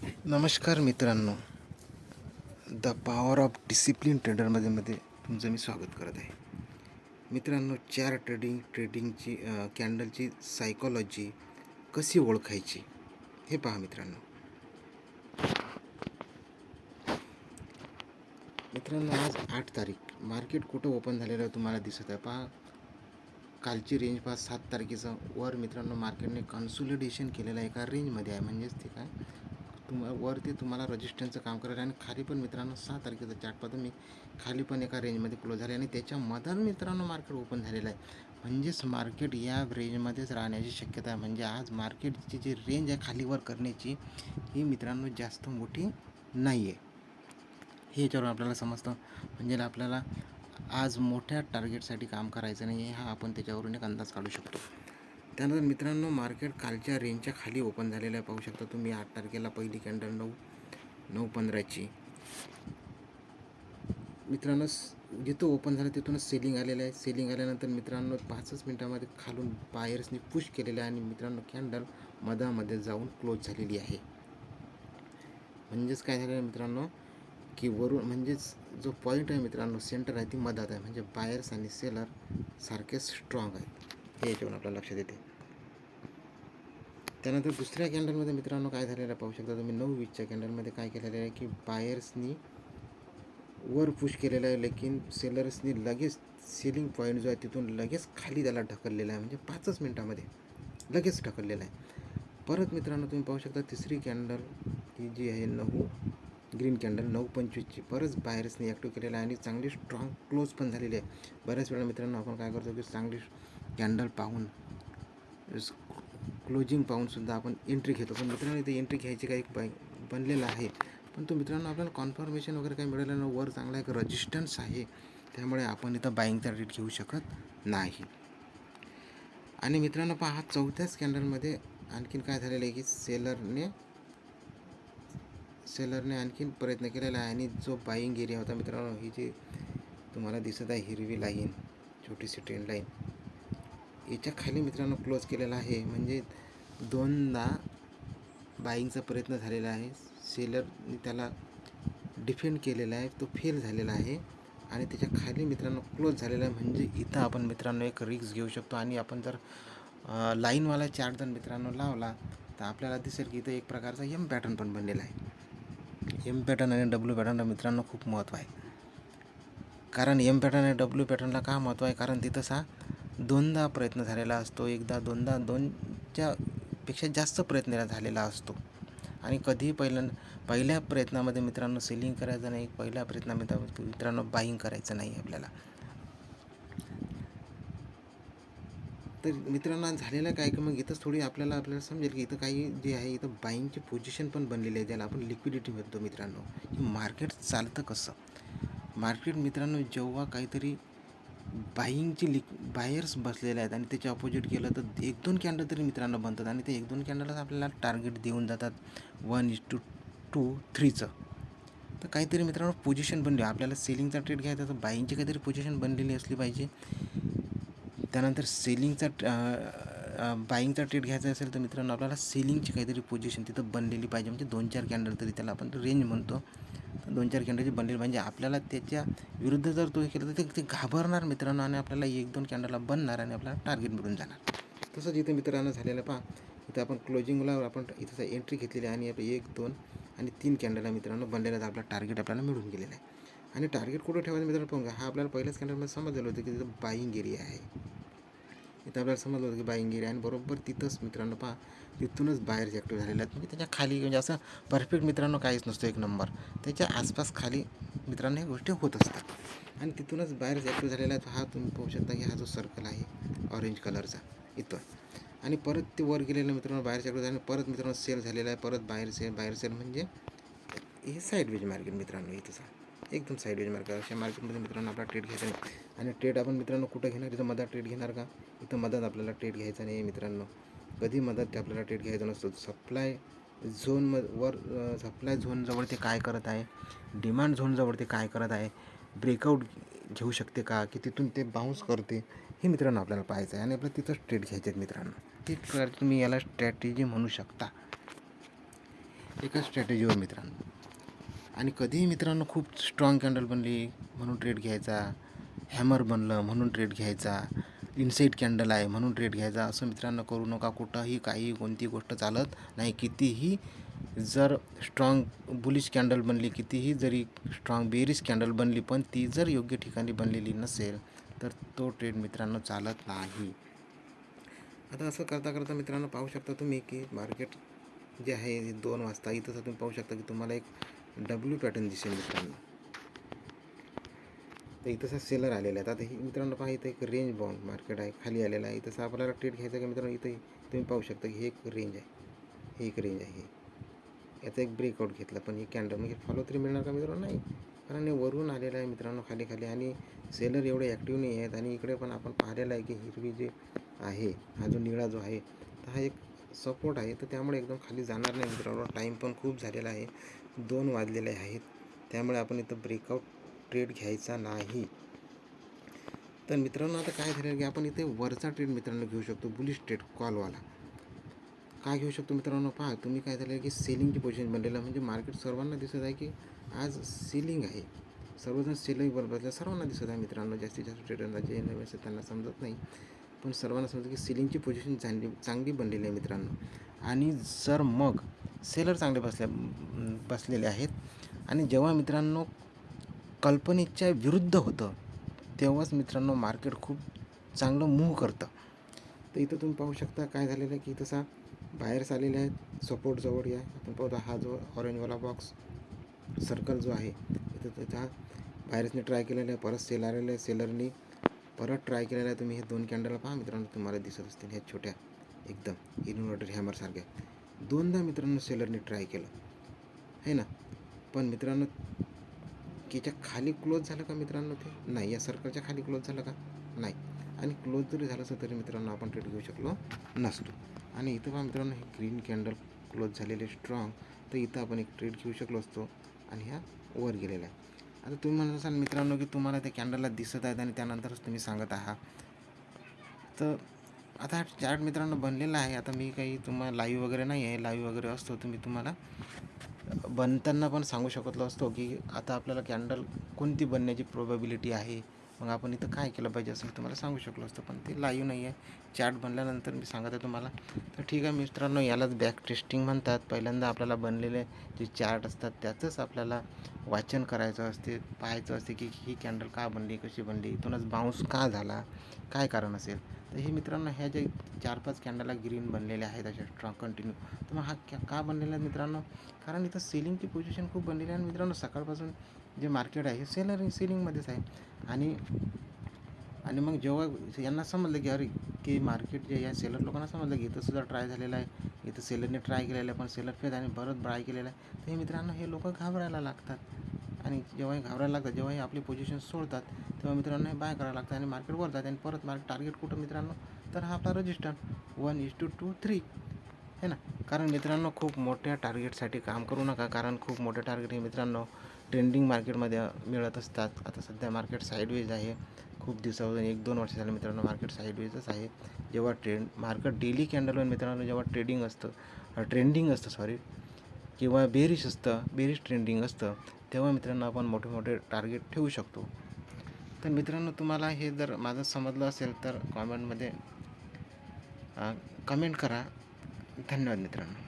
नमस्कार मित्रांनो, the power of discipline ट्रेडरमध्ये तुमचं मी स्वागत करत आहे. मित्रांनो, ट्रेडिंगची कॅन्डलची सायकॉलॉजी कशी ओळखायची हे पहा मित्रांनो. आज 8 तारीख, मार्केट कुठं ओपन झालेलं आहे तुम्हाला दिसत आहे. पहा, कालची रेंज पहा 7 तारखेचं वर मित्रांनो मार्केटने कन्सोलिडेशन केलेलं आहे एका रेंजमध्ये आहे. म्हणजेच ते काय वरती तुम्हाला रजिस्टन्सचं काम करायला आणि खाली पण मित्रांनो 6 तारखेचा चार्ट पाहतो मी, खाली पण एका रेंजमध्ये क्लोज झाले आणि त्याच्यामध्ये मित्रांनो मार्केट ओपन झालेलं आहे. म्हणजेच मार्केट या रेंजमध्येच राहण्याची शक्यता आहे. म्हणजे आज मार्केटची जी रेंज आहे खालीवर करण्याची ही मित्रांनो जास्त मोठी नाही आहे, हे याच्यावरून आपल्याला समजतं. म्हणजे आपल्याला आज मोठ्या टार्गेटसाठी काम करायचं नाही आहे, हा आपण त्याच्यावरून एक अंदाज काढू शकतो. त्यानंतर मित्रांनो, मार्केट कालच्या रेंजच्या खाली ओपन झालेलं आहे. पाहू शकता तुम्ही 8 तारखेला पहिली कॅन्डल 9:15ची मित्रांनो जिथं ओपन झालं तिथूनच सेलिंग आलेलं आहे. सेलिंग आल्यानंतर मित्रांनो 5च मिनिटामध्ये खालून बायर्सनी पुश केलेलं आहे आणि मित्रांनो कॅन्डल मधामध्ये जाऊन क्लोज झालेली आहे. म्हणजेच काय झालं मित्रांनो की वरून म्हणजेच जो पॉईंट आहे मित्रांनो, सेंटर आहे ती मधात आहे. म्हणजे बायर्स आणि सेलर सारखे स्ट्रॉंग आहेत, हे याच्यावरून आपल्याला लक्षात येते. त्यानंतर दुसऱ्या कॅन्डलमध्ये मित्रांनो काय झालेलं पाहू शकता तुम्ही. 9:20च्या कॅन्डलमध्ये काय केलेलं आहे की बायर्सनी वर पुश केलेलं आहे, लेकिन सेलर्सनी लगेच सेलिंग पॉईंट जो आहे तिथून लगेच खाली त्याला ढकललेला आहे. म्हणजे 5च मिनिटामध्ये लगेच ढकललेला आहे. परत मित्रांनो तुम्ही पाहू शकता तिसरी कॅन्डल ही जी आहे ग्रीन कॅन्डल 9:25ची परत बायर्सनी ॲक्टिव्ह केलेला आहे आणि चांगली स्ट्रॉंग क्लोज पण झालेली आहे. बऱ्याच वेळा मित्रांनो आपण काय करतो की चांगली कॅन्डल पाहून क्लोजिंग पाहूनसुद्धा आपण एंट्री घेतो. पण मित्रांनो इथे एंट्री घ्यायची काही बनलेलं आहे, पण तो मित्रांनो आपल्याला कॉन्फर्मेशन वगैरे काही मिळालं नाही. वर चांगला एक रेजिस्टन्स आहे, त्यामुळे आपण इथं बाईंगचा रेट घेऊ शकत नाही. आणि मित्रांनो पहा, 4थ्याच कॅन्डलमध्ये आणखीन काय झालेलं आहे की सेलरने आणखीन प्रयत्न केलेला आहे आणि जो बाईंग एरिया होता मित्रांनो, ही जी तुम्हाला दिसत आहे हिरवी लाईन, छोटीशी ट्रेंड लाईन, याच्या खाली मित्रांनो क्लोज केलेला आहे. म्हणजे दोनदा बाईंगचा प्रयत्न झालेला आहे, सेलरने त्याला डिफेंड केलेला आहे, तो फेल झालेला आहे आणि त्याच्या खाली मित्रांनो क्लोज झालेला आहे. म्हणजे इथं आपण मित्रांनो एक रिस्क घेऊ शकतो. आणि आपण जर लाईनवाला चार्ट जर मित्रांनो लावला तर आपल्याला दिसेल की इथं एक प्रकारचा एम पॅटर्न पण बनलेला आहे. एम पॅटर्न आणि डब्ल्यू पॅटर्नला मित्रांनो खूप महत्त्व आहे. कारण एम पॅटर्न आणि डब्ल्यू पॅटर्नला का महत्त्व आहे, कारण तिथंसा दोनदा प्रयत्न झालेला असतो, एकदा दोनदा, दोनच्या पेक्षा जास्त प्रयत्न झालेला असतो. आणि कधीही पहिल्या प्रयत्नामध्ये मित्रांनो सेलिंग करायचं नाही, पहिल्या प्रयत्नामध्ये मित्रांनो बाईंग करायचं नाही आपल्याला. तर मित्रांनो झालेलं काय की मग इथंच थोडी आपल्याला समजेल की इथं काही जे आहे इथं बाईंगची पोझिशन पण बनलेली आहे, ज्याला आपण लिक्विडिटी म्हणतो मित्रांनो. की मार्केट चालतं कसं, मार्केट मित्रांनो जेव्हा काहीतरी बायर्स बसलेले आहेत आणि त्याच्या अपोजिट केलं तर 1-2 कॅन्डल तरी मित्रांनो बनतात आणि ते 1-2 कॅन्डलच आपल्याला टार्गेट देऊन जातात 1:2-3चं. तर काहीतरी मित्रांनो पोझिशन बनली, आपल्याला सेलिंगचा ट्रेड घ्यायचा तर बाईंगची काहीतरी पोझिशन बनलेली असली पाहिजे. त्यानंतर बाईंगचा ट्रेड घ्यायचा असेल तर मित्रांनो आपल्याला सेलिंगची काहीतरी पोझिशन तिथं बनलेली पाहिजे. म्हणजे 2-4 कॅन्डल तरी, त्याला आपण रेंज म्हणतो, 2-4 कॅन्डलची बनलेली, म्हणजे आपल्याला त्याच्या विरुद्ध जर तो हे केलं तर ते घाबरणार मित्रांनो आणि आपल्याला 1-2 कॅन्डलला बनणार आणि आपल्याला टार्गेट मिळून जाणार. तसंच इथं मित्रांनो झालेलं पहा, इथं आपण क्लोजिंगला आपण इथं एंट्री घेतलेली आहे आणि आपलं 1-2 आणि 3 कॅन्डलला मित्रांनो बनलेला आपला टार्गेट आपल्याला मिळून गेलेला आहे. आणि टार्गेट कुठं ठेवायचं मित्रांनो पाहून, हा आपल्याला पहिल्याच कॅन्डलमध्ये समजलेलं होतं की तिथं बाईंग एरिया आहे. इथं आपल्याला समजलं होतं की बाईंग एरिया, आणि बरोबर तिथंच मित्रांनो पहा तिथूनच बाहेर ॲक्टिव्ह झालेले आहेत. म्हणजे त्याच्या खाली म्हणजे असं परफेक्ट मित्रांनो काहीच नसतो, एक नंबर त्याच्या आसपास खाली मित्रांनो ह्या गोष्टी होत असतात आणि तिथूनच बाहेर ॲक्टिव्ह झालेला आहे. हा तुम्ही पाहू शकता की हा जो सर्कल आहे ऑरेंज कलरचा इथं, आणि परत ते वर गेलेलं मित्रांनो बाहेर ॲक्टिव्ह झाले, परत मित्रांनो सेल झालेला आहे, परत बाहेर सेल म्हणजे हे साईडवेज मार्केट मित्रांनो. इथंच एकदम साईडवेज मार्केट, अशा मार्केटमध्ये मित्रांनो आपला ट्रेड घ्यायचा नाही. आणि ट्रेड आपण मित्रांनो कुठं घेणार, इथं मधात ट्रेड घेणार का, इथं मधात आपल्याला ट्रेड घ्यायचा नाही मित्रांनो. कधी मधात आपल्याला ट्रेड घ्यायचा नसतो. सप्लाय झोनजवळ ते काय करत आहे, डिमांड झोनजवळ ते काय करत आहे, ब्रेकआउट घेऊ शकते का, की तिथून ते बाउन्स करते, हे मित्रांनो आपल्याला पाहायचं आहे आणि आपल्याला तिथंच ट्रेड घ्यायचे आहेत मित्रांनो. ते तुम्ही याला स्ट्रॅटेजी म्हणू शकता. एका स्ट्रॅटेजीवर मित्रांनो. आणि कधीही मित्रांनो खूप स्ट्रॉंग कॅन्डल बनली म्हणून ट्रेड घ्यायचा, हॅमर बनलं म्हणून ट्रेड घ्यायचा, इनसाईड कॅन्डल आहे म्हणून ट्रेड घ्यायचा, असं मित्रांनो करू नका. कुठंही काही कोणती गोष्ट चालत नाही. कितीही जर स्ट्रॉंग बुलिश कॅन्डल बनली, कितीही जरी स्ट्रॉंग बेरिश कॅन्डल बनली, पण ती जर योग्य ठिकाणी बनलेली नसेल तर तो ट्रेड मित्रांनो चालत नाही. आता असं करता करता मित्रांनो पाहू शकता तुम्ही की मार्केट जे आहे 2 वाजता इथं तुम्ही पाहू शकता की तुम्हाला एक डब्ल्यू पॅटर्न दिसेल मित्रांनो. तर इथंसा सेलर आलेला आहे. आता ही मित्रांनो पहा, इथं एक रेंज बाउंड मार्केट आहे, खाली आलेला आहे. इथं आपल्याला ट्रेड घ्यायचा आहे का मित्रांनो, इथं तुम्ही पाहू शकता की हे एक रेंज आहे, हे एक रेंज आहे. याचा एक ब्रेकआउट घेतला, पण ही कॅन्डल म्हणजे फॉलो तरी मिळणार का मित्रांनो? नाही, कारण हे वरून आलेलं आहे मित्रांनो खाली खाली, आणि सेलर एवढे ॲक्टिव्ह नाही आहेत. आणि इकडे पण आपण पाहिलेलं आहे की हिरवी जे आहे, हा जो निळा जो आहे, तर हा एक सपोर्ट आहे. तर त्यामुळे एकदम खाली जाणार नाही मित्रांनो. टाईम पण खूप झालेला आहे, 2 वाजलेले आहेत. त्यामुळे आपण इथं ब्रेकआउट ट्रेड घ्यायचा नाही. तर मित्रांनो आता काय झालं की आपण इथे वरचा ट्रेड मित्रांनो घेऊ शकतो, बुलिश ट्रेड कॉलवाला. काय घेऊ शकतो मित्रांनो? पहा तुम्ही, काय झालं की सेलिंगची पोझिशन बनलेलं, म्हणजे मार्केट सर्वांना दिसत आहे की आज सेलिंग आहे, सर्वजण सेलिंग बरोबर सर्वांना दिसत आहे मित्रांनो. जास्तीत जास्त ट्रेडरला जे नवीन असते त्यांना समजत नाही, पण सर्वांना समजतं की सेलिंगची पोझिशन चांगली बनलेली आहे मित्रांनो. आणि जर मग सेलर चांगले बसलेले आहेत, आणि जेव्हा मित्रांनो कल्पनेच्या विरुद्ध होतं तेव्हाच मित्रांनो मार्केट खूप चांगलं मूव्ह करतं. तर इथं तुम्ही पाहू शकता काय झालेलं आहे की तसा बाहेर्स आलेले आहेत सपोर्ट जवळ. या आपण पाहतो हा जो ऑरेंजवाला बॉक्स सर्कल जो आहे, इथं त्याचा बाहेरसने ट्राय केलेला आहे, परत सेल आलेलं आहे, सेलरनी परत ट्राय केलेला आहे. तुम्ही हे 2 कॅन्डल पहा मित्रांनो, तुम्हाला दिसत असतील ह्या छोट्या एकदम इन्व्हर्टर हॅमरसारख्या. 2दा मित्रांनो सेलरनी ट्राय केलं आहे ना, पण मित्रांनो याच्या खाली क्लोज झालं का मित्रांनो? ते नाही, या सर्कलच्या खाली क्लोज झालं का? नाही. आणि क्लोज जरी झालं असं तरी मित्रांनो आपण ट्रेड घेऊ शकलो नसतो. आणि इथं पहा मित्रांनो, हे ग्रीन कॅन्डल क्लोज झालेले स्ट्रॉंग, तर इथं आपण एक ट्रेड घेऊ शकलो असतो, आणि ह्या वर गेलेला आहे. आता तुम्ही म्हणत असाल मित्रांनो की तुम्हाला त्या कॅन्डलला दिसत आहेत आणि त्यानंतरच तुम्ही सांगत आहात. तर आता हा चार्ट मित्रांनो बनलेला आहे. आता मी काही तुम्हाला लाईव्ह वगैरे नाही आहे, लाईव्ह वगैरे असतो तर मी तुम्हाला बनताना पण सांगू शकलो असतो की आता आपल्याला कॅन्डल कोणती बनण्याची प्रोबॅबिलिटी आहे, मग आपण इथं काय केलं पाहिजे असं तुम्हाला सांगू शकलो असतो. पण ते लाईव्ह नाही आहे, चार्ट बनल्यानंतर मी सांगत आहे तुम्हाला. तर ठीक आहे मित्रांनो, यालाच बॅक टेस्टिंग म्हणतात. पहिल्यांदा आपल्याला बनलेले जे चार्ट असतात त्याचंच आपल्याला वाचन करायचं असते, पाहायचं असते की ही कॅन्डल का बनली, कशी बनली, इथूनच बाउन्स का झाला, काय कारण असेल. तर हे मित्रांनो, ह्या जे 4-5 कॅन्डला ग्रीन बनलेले आहेत अशा स्ट्रॉंग कंटिन्यू, तर मग हा का बनलेला आहे मित्रांनो? कारण इथं सेलिंगची पोझिशन खूप बनलेली आहे. आणि मित्रांनो सकाळपासून जे मार्केट आहे हे सेलिंगमध्येच आहे. आणि मग जेव्हा यांना समजलं की अरे की मार्केट जे या सेलर लोकांना समजलं की इथं सुद्धा ट्राय झालेला आहे, इथं सेलरने ट्राय केलेलं आहे पण सेलर फेल आणि परत ट्राय केलेलं आहे, तर हे मित्रांनो हे लोक घाबरायला लागतात. आणि जेव्हा हे घाबरायला लागतात, जेव्हा हे आपली पोझिशन सोडतात, तेव्हा मित्रांनो हे बाय करायला लागतं आणि मार्केट वर जाते. आणि परत मार्केट टार्गेट कुठं मित्रांनो? तर हा आपला रजिस्टर 1:2-3 आहे ना. कारण मित्रांनो खूप मोठ्या टार्गेटसाठी काम करू नका, कारण खूप मोठे टार्गेट हे मित्रांनो ट्रेंडिंग मार्केटमध्ये मिळत असतात. आता सध्या मार्केट साईडवेज आहे, खूप दिवसापासून 1-2 वर्ष झाले मित्रांनो मार्केट साईडवेजच आहे. जेव्हा मार्केट डेली कॅन्डलवर मित्रांनो जेव्हा ट्रेंडिंग असतं किंवा बेरिश ट्रेंडिंग असतं, तेव्हा मित्रांनो आपण मोठे मोठे टार्गेट ठेवू शकतो. तर मित्रांनो तुम्हाला हे जर माझं समजलं असेल तर कमेंट करा. धन्यवाद मित्रांनो.